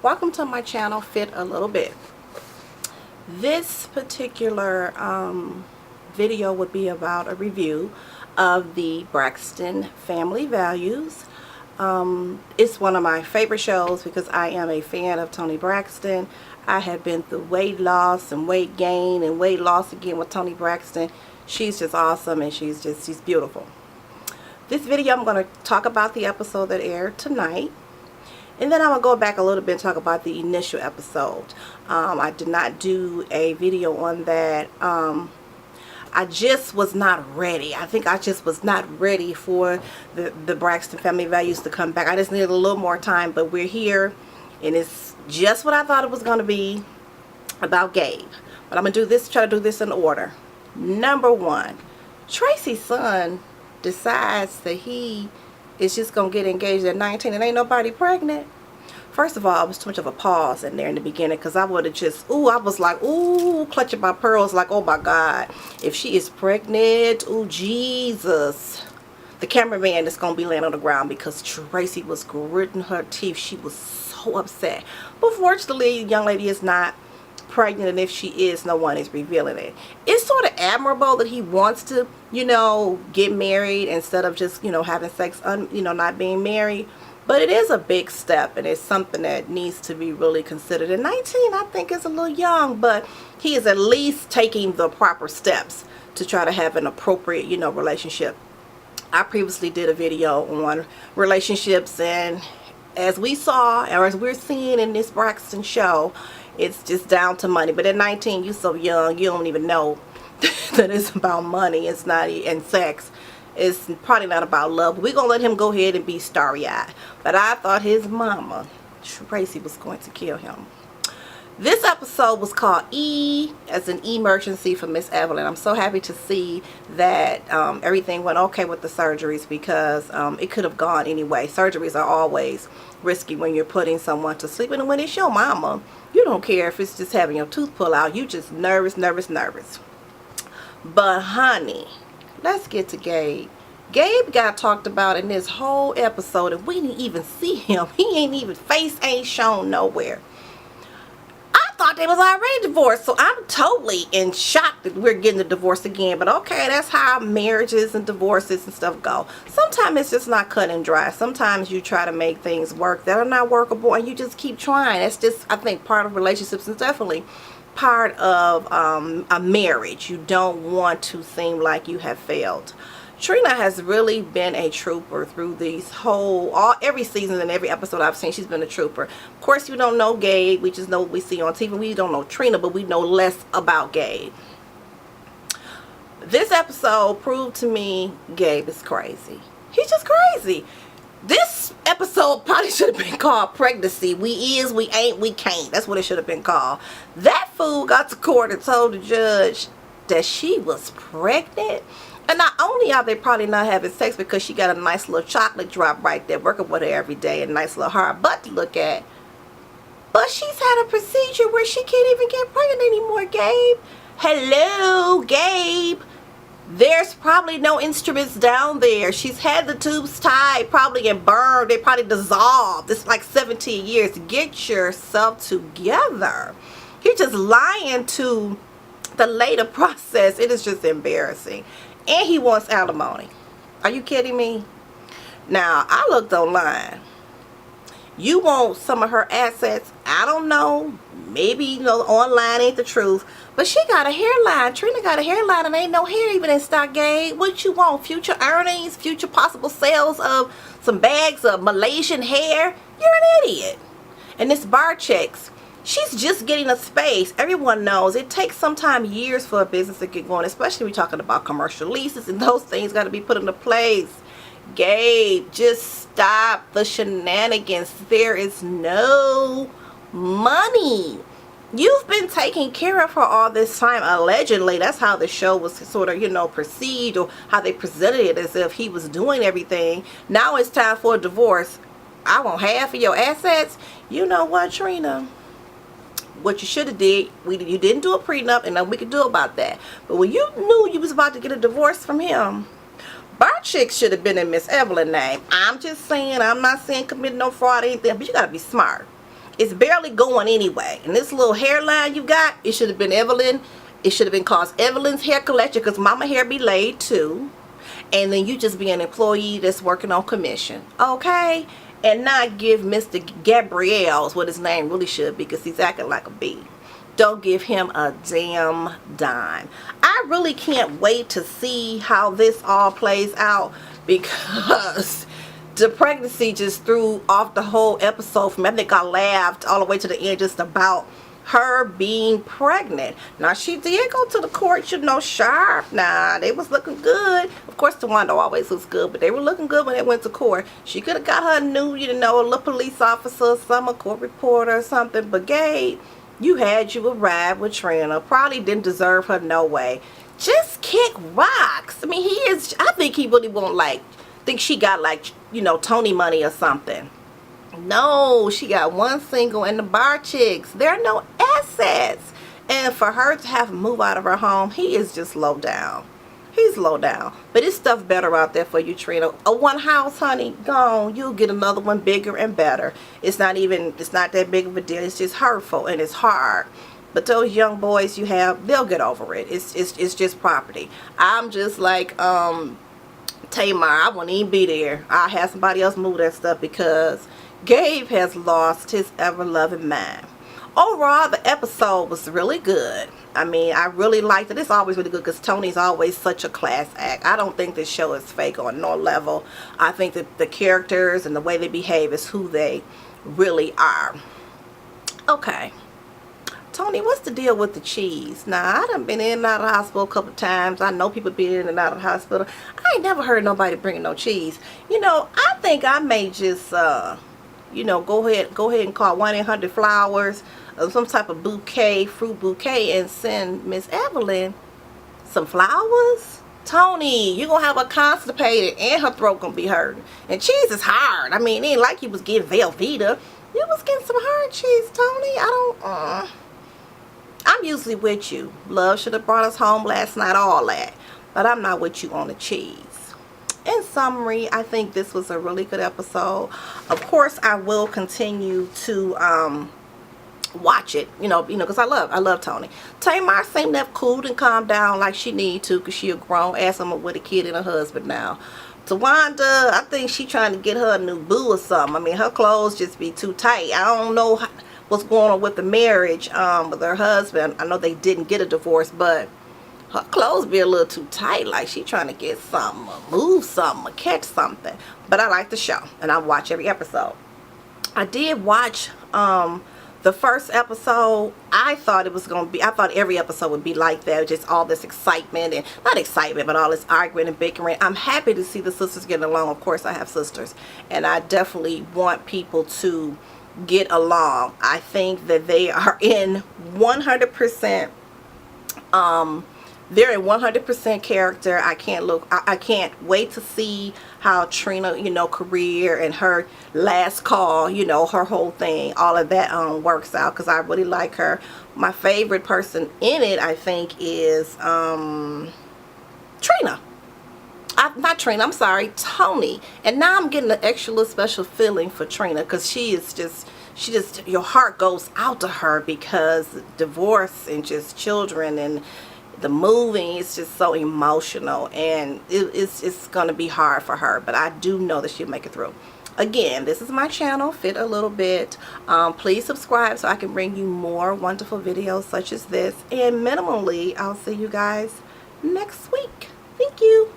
Welcome to my channel, Fit a Little Bit. This particular video would be about a review of the Braxton Family Values. It's one of my favorite shows because I am a fan of Toni Braxton. I have been through weight loss and weight gain and weight loss again with Toni Braxton. She's just awesome and she's beautiful. This video I'm going to talk about the episode that aired tonight. And then I'm going to go back a little bit and talk about the initial episode. I did not do a video on that. I just was not ready. I think I just was not ready for the Braxton Family Values to come back. I just needed a little more time, but we're here. And it's just what I thought it was going to be about Gabe. But I'm going to do this, try to do this in order. Number one, Tracy's son decides that he is just going to get engaged at 19 and ain't nobody pregnant. First of all, it was too much of a pause in there in the beginning because I would have just, I was like, clutching my pearls like, oh my God, if she is pregnant, Jesus. The cameraman is going to be laying on the ground because Tracy was gritting her teeth. She was so upset. But fortunately, the young lady is not pregnant, and if she is, no one is revealing it. It's sort of admirable that he wants to, get married instead of just, having sex, not being married. But it is a big step, and it's something that needs to be really considered. And 19, I think, is a little young, but he is at least taking the proper steps to try to have an appropriate, relationship. I previously did a video on relationships, and as we saw, or as we're seeing in this Braxton show, it's just down to money. But at 19, you're so young, you don't even know that it's about money. It's not, and sex. It's probably not about love. We're going to let him go ahead and be starry-eyed. But I thought his mama, Tracy, was going to kill him. This episode was called E as an emergency for Miss Evelyn. I'm so happy to see that everything went okay with the surgeries because it could have gone anyway. Surgeries are always risky when you're putting someone to sleep. And when it's your mama, you don't care if it's just having your tooth pull out. You just nervous. But honey, let's get to Gabe. Gabe got talked about in this whole episode and we didn't even see him. He ain't even, face ain't shown nowhere. I thought they was already divorced, so I'm totally in shock that we're getting a divorce again. But okay, that's how marriages and divorces and stuff go. Sometimes it's just not cut and dry. Sometimes you try to make things work that are not workable and you just keep trying. That's just, I think, part of relationships and definitely part of a marriage. You don't want to seem like you have failed. Trina has really been a trooper through these every season and every episode I've seen. She's been a trooper. Of course, you don't know Gabe. We just know what we see on TV. We don't know Trina, but we know less about Gabe. This episode proved to me Gabe is crazy. He's just crazy. This episode probably should have been called Pregnancy. We is, we ain't, we can't. That's what it should have been called. That fool got to court and told the judge that she was pregnant. And not only are they probably not having sex because she got a nice little chocolate drop right there working with her every day, a nice little hard butt to look at, but she's had a procedure where she can't even get pregnant anymore, Gabe. Hello, Gabe. There's probably no instruments down there. She's had the tubes tied probably and burned. They probably dissolved. It's like 17 years. Get yourself together. You're just lying to the later process. It is just embarrassing. And he wants alimony. Are you kidding me? Now, I looked online. You want some of her assets? I don't know. Maybe, online ain't the truth. But she got a hairline. Trina got a hairline and ain't no hair even in stock, Gabe. What you want? Future earnings? Future possible sales of some bags of Malaysian hair? You're an idiot. And this bar checks. She's just getting a space. Everyone knows it takes sometimes years for a business to get going, especially when we're talking about commercial leases and those things got to be put into place. Gabe, just stop the shenanigans. There is no money. You've been taking care of her all this time, allegedly. That's how the show was sort of, perceived, or how they presented it, as if he was doing everything. Now it's time for a divorce. I want half of your assets. You know what, Trina? What you should have did, you didn't do a prenup, and nothing we could do about that. But when you knew you was about to get a divorce from him, bar chicks should have been in Miss Evelyn's name. I'm just saying, I'm not saying commit no fraud or anything, but you got to be smart. It's barely going anyway. And this little hairline you got, it should have been Evelyn. It should have been called Evelyn's Hair Collection, because mama hair be laid too. And then you just be an employee that's working on commission. Okay? And not give Mr. Gabrielle's what his name really should be, because he's acting like a bee. Don't give him a damn dime. I really can't wait to see how this all plays out, because the pregnancy just threw off the whole episode for me. I think I laughed all the way to the end just about her being pregnant. Now, she did go to the court, you know, sharp. Nah, they was looking good. Of course, Tawanda always looks good, but they were looking good when they went to court. She could have got her new, you know, a little police officer, some a court reporter or something. But Gabe, you had you a ride with Trina. Probably didn't deserve her no way. Just kick rocks. I mean, he is, I think he really won't like, think she got like, you know, Tony money or something. No, she got one single and the bar chicks. There are no assets. And for her to have to move out of her home, he is just low down. He's low down. But it's stuff better out there for you, Trina. A one house, honey, gone. You'll get another one bigger and better. It's not that big of a deal. It's just hurtful and it's hard. But those young boys you have, they'll get over it. It's just property. I'm just like Tamar. I wouldn't even be there. I'll have somebody else move that stuff, because Gabe has lost his ever-loving mind. Overall, the episode was really good. I mean, I really liked it. It's always really good because Tony's always such a class act. I don't think this show is fake on no level. I think that the characters and the way they behave is who they really are. Okay. Tony, what's the deal with the cheese? Now, I done been in and out of the hospital a couple of times. I know people been in and out of the hospital. I ain't never heard nobody bringing no cheese. You know, I think I may just, you know, go ahead and call 1-800-Flowers, some type of bouquet, fruit bouquet, and send Miss Evelyn some flowers. Tony, you're going to have her constipated and her throat going to be hurting. And cheese is hard. I mean, it ain't like you was getting Velveeta. You was getting some hard cheese, Tony. I'm usually with you. Love should have brought us home last night, all that. But I'm not with you on the cheese. In summary, I think this was a really good episode. Of course, I will continue to watch it, you know, because I love Tony. Tamar seemed to have cooled and calmed down like she need to, because she a grown ass woman with a kid and a husband now. Tawanda, I think she trying to get her a new boo or something. I mean, her clothes just be too tight. I don't know what's going on with the marriage with her husband. I know they didn't get a divorce, but her clothes be a little too tight, like she trying to get something or move something or catch something. But I like the show and I watch every episode. I did watch the first episode. I thought every episode would be like that, just all this excitement, and not excitement, but all this arguing and bickering. I'm happy to see the sisters getting along. Of course, I have sisters, and I definitely want people to get along. I think that they are in 100%. They're in 100% character. I can't wait to see how Trina, you know, career and her last call, you know, her whole thing, all of that works out, because I really like her. My favorite person in it, I think, is Trina. Not Trina, I'm sorry, Tony. And now I'm getting an extra little special feeling for Trina, because she just, your heart goes out to her, because divorce and just children and the moving is just so emotional, and it's going to be hard for her, but I do know that she'll make it through. Again, this is my channel, Fit a Little Bit. Please subscribe so I can bring you more wonderful videos such as this, and minimally, I'll see you guys next week. Thank you.